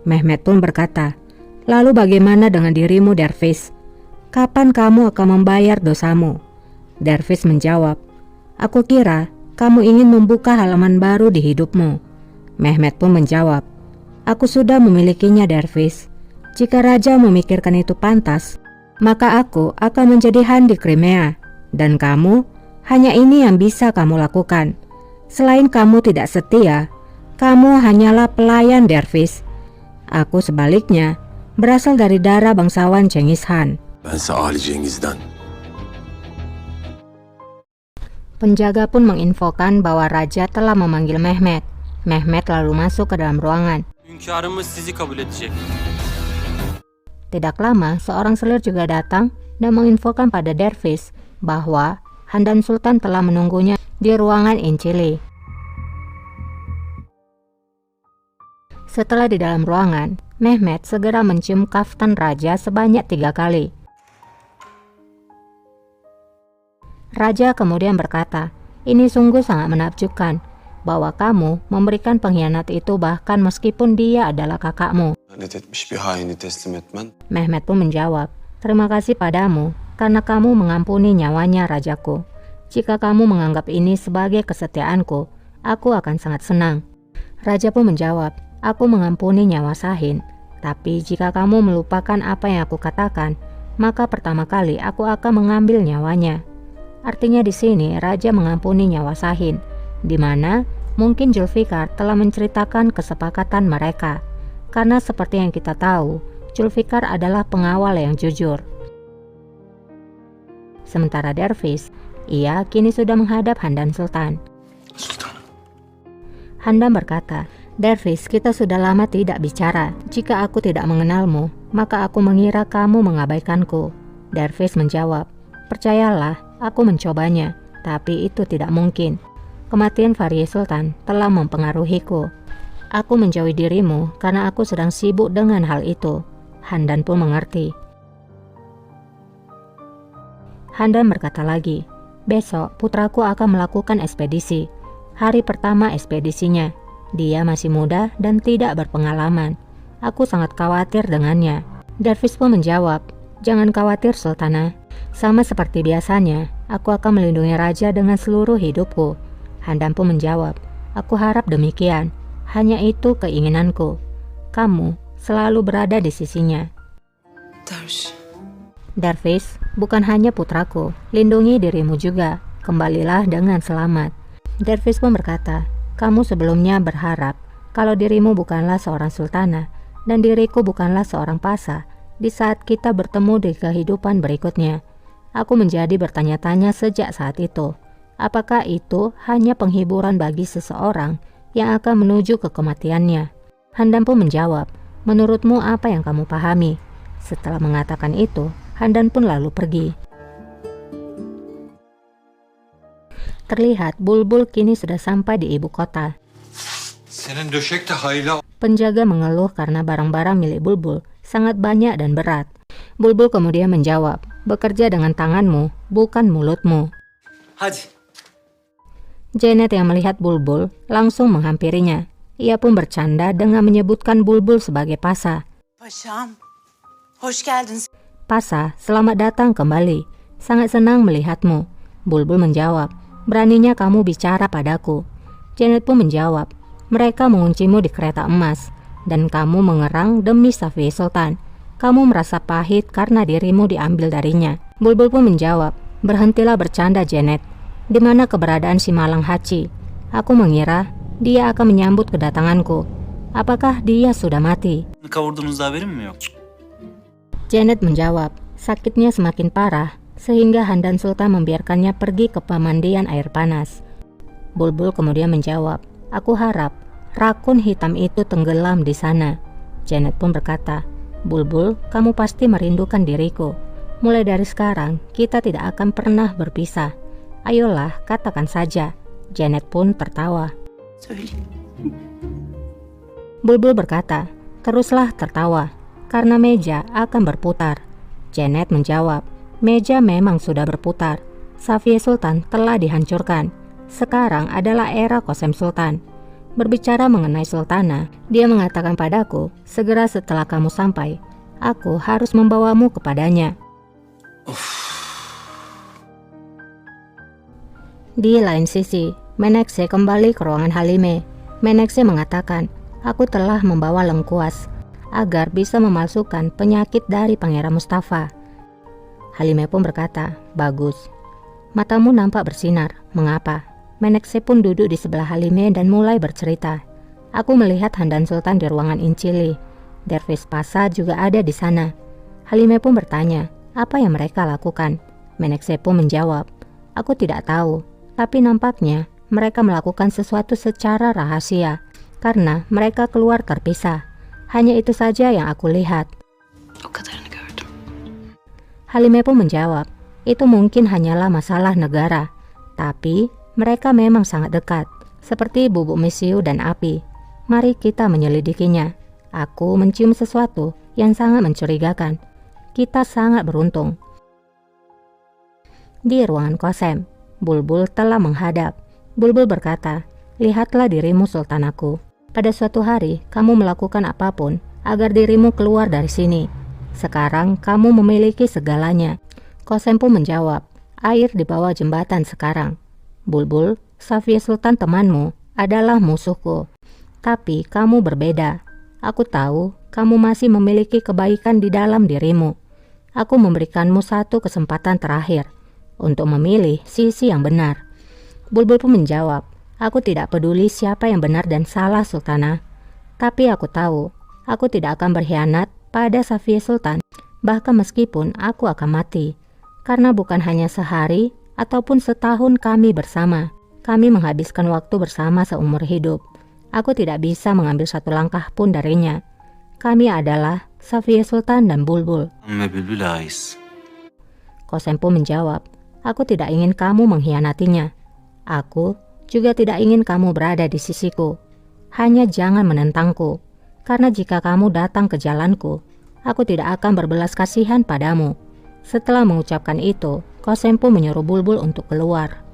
Mehmet pun berkata, "Lalu bagaimana dengan dirimu, Dervis? Kapan kamu akan membayar dosamu?" Dervis menjawab, "Aku kira kamu ingin membuka halaman baru di hidupmu." Mehmet pun menjawab, "Aku sudah memilikinya, Dervis. Jika raja memikirkan itu pantas, maka aku akan menjadi Han di Crimea. Dan kamu, hanya ini yang bisa kamu lakukan. Selain kamu tidak setia, kamu hanyalah pelayan, Dervis. Aku sebaliknya berasal dari darah bangsawan Cengiz Han." Bense Ali Cengiz'den. Penjaga pun menginfokan bahwa raja telah memanggil Mehmet. Mehmet lalu masuk ke dalam ruangan. Hünkârımız sizi kabul edecek. Tidak lama, seorang selir juga datang dan menginfokan pada Dervis bahwa Handan Sultan telah menunggunya di ruangan Incili. Setelah di dalam ruangan, Mehmet segera mencium kaftan raja sebanyak 3 kali. Raja kemudian berkata, "Ini sungguh sangat menakjubkan bahwa kamu memberikan pengkhianat itu bahkan meskipun dia adalah kakakmu." Lanet etmiş bir haini teslim etmen. Mehmet pun menjawab, "Terima kasih padamu karena kamu mengampuni nyawanya, rajaku. Jika kamu menganggap ini sebagai kesetiaanku, aku akan sangat senang." Raja pun menjawab, "Aku mengampuni nyawa Sahin, tapi jika kamu melupakan apa yang aku katakan, maka pertama kali aku akan mengambil nyawanya." Artinya di sini raja mengampuni nyawa Sahin, di mana mungkin Zulfikar telah menceritakan kesepakatan mereka. Karena seperti yang kita tahu, Zulfikar adalah pengawal yang jujur. Sementara Dervis, ia kini sudah menghadap Handan Sultan. Sultanım. Handan berkata, "Dervis, kita sudah lama tidak bicara. Jika aku tidak mengenalmu, maka aku mengira kamu mengabaikanku." Dervis menjawab, "Percayalah, aku mencobanya, tapi itu tidak mungkin. Kematian Fahriye Sultan telah mempengaruhiku. Aku menjauhi dirimu karena aku sedang sibuk dengan hal itu." Handan pun mengerti. Handan berkata lagi, "Besok putraku akan melakukan ekspedisi. Hari pertama ekspedisinya. Dia masih muda dan tidak berpengalaman. Aku sangat khawatir dengannya." Dervis pun menjawab, "Jangan khawatir, Sultana. Sama seperti biasanya, aku akan melindungi raja dengan seluruh hidupku." Handan pun menjawab, "Aku harap demikian. Hanya itu keinginanku. Kamu selalu berada di sisinya." "Dervis, bukan hanya putraku, lindungi dirimu juga. Kembalilah dengan selamat." Dervis pun berkata, "Kamu sebelumnya berharap kalau dirimu bukanlah seorang sultana dan diriku bukanlah seorang pasa di saat kita bertemu di kehidupan berikutnya. Aku menjadi bertanya-tanya sejak saat itu, apakah itu hanya penghiburan bagi seseorang yang akan menuju ke kematiannya?" Handan pun menjawab, "Menurutmu apa yang kamu pahami?" Setelah mengatakan itu, Handan pun lalu pergi. Terlihat Bulbul kini sudah sampai di ibu kota. Senin döşek de hayli. Penjaga mengeluh karena barang-barang milik Bulbul sangat banyak dan berat. Bulbul kemudian menjawab, "Bekerja dengan tanganmu, bukan mulutmu." Hadi. Janet yang melihat Bulbul langsung menghampirinya. Ia pun bercanda dengan menyebutkan Bulbul sebagai Pasa. Paşam, hoş geldin. "Pasa, selamat datang kembali. Sangat senang melihatmu." Bulbul menjawab, "Beraninya kamu bicara padaku." Janet pun menjawab, "Mereka menguncimu di kereta emas, dan kamu mengerang demi Safiye Sultan. Kamu merasa pahit karena dirimu diambil darinya." Bulbul pun menjawab, "Berhentilah bercanda, Janet. Di mana keberadaan si Malang Haci? Aku mengira dia akan menyambut kedatanganku. Apakah dia sudah mati?" Kavurduğunuzda haberim mi yok? Janet menjawab, sakitnya semakin parah sehingga Handan Sultan membiarkannya pergi ke pemandian air panas. Bulbul kemudian menjawab, "Aku harap rakun hitam itu tenggelam di sana." Janet pun berkata, "Bulbul, kamu pasti merindukan diriku. Mulai dari sekarang, kita tidak akan pernah berpisah. Ayolah, katakan saja." Janet pun tertawa. Bulbul berkata, "Teruslah tertawa, karena meja akan berputar." Janet menjawab, "Meja memang sudah berputar. Safiye Sultan telah dihancurkan. Sekarang adalah era Qasem Sultan. Berbicara mengenai Sultana, dia mengatakan padaku, segera setelah kamu sampai, aku harus membawamu kepadanya. Di lain sisi, Menekse kembali ke ruangan Halime. Menekse mengatakan, aku telah membawa lengkuas agar bisa memalsukan penyakit dari Pangeran Mustafa. Halime pun berkata, bagus. Matamu nampak bersinar, mengapa? Menekse pun duduk di sebelah Halime dan mulai bercerita. Aku melihat Handan Sultan di ruangan Incili. Dervis Pasa juga ada di sana. Halime pun bertanya, apa yang mereka lakukan? Menekse pun menjawab, aku tidak tahu, tapi nampaknya mereka melakukan sesuatu secara rahasia karena mereka keluar terpisah. Hanya itu saja yang aku lihat. Halime pun menjawab, itu mungkin hanyalah masalah negara, tapi mereka memang sangat dekat, seperti bubuk mesiu dan api. Mari kita menyelidikinya. Aku mencium sesuatu yang sangat mencurigakan. Kita sangat beruntung. Di ruangan Qasem, Bulbul telah menghadap. Bulbul berkata, lihatlah dirimu sultanaku. Pada suatu hari, kamu melakukan apapun agar dirimu keluar dari sini. Sekarang kamu memiliki segalanya. Qasem pun menjawab, air di bawah jembatan sekarang. Bulbul, Safia Sultan temanmu adalah musuhku. Tapi kamu berbeda. Aku tahu kamu masih memiliki kebaikan di dalam dirimu. Aku memberikanmu satu kesempatan terakhir untuk memilih sisi yang benar. Bulbul pun menjawab, aku tidak peduli siapa yang benar dan salah Sultana. Tapi aku tahu, aku tidak akan berkhianat pada Safia Sultan, bahkan meskipun aku akan mati. Karena bukan hanya sehari ataupun setahun kami bersama. Kami menghabiskan waktu bersama seumur hidup. Aku tidak bisa mengambil satu langkah pun darinya. Kami adalah Safia Sultan dan Bulbul. Qasem pun menjawab, aku tidak ingin kamu mengkhianatinya. Aku juga tidak ingin kamu berada di sisiku. Hanya jangan menentangku, karena jika kamu datang ke jalanku, aku tidak akan berbelas kasihan padamu. Setelah mengucapkan itu, Qasem pun menyuruh Bulbul untuk keluar.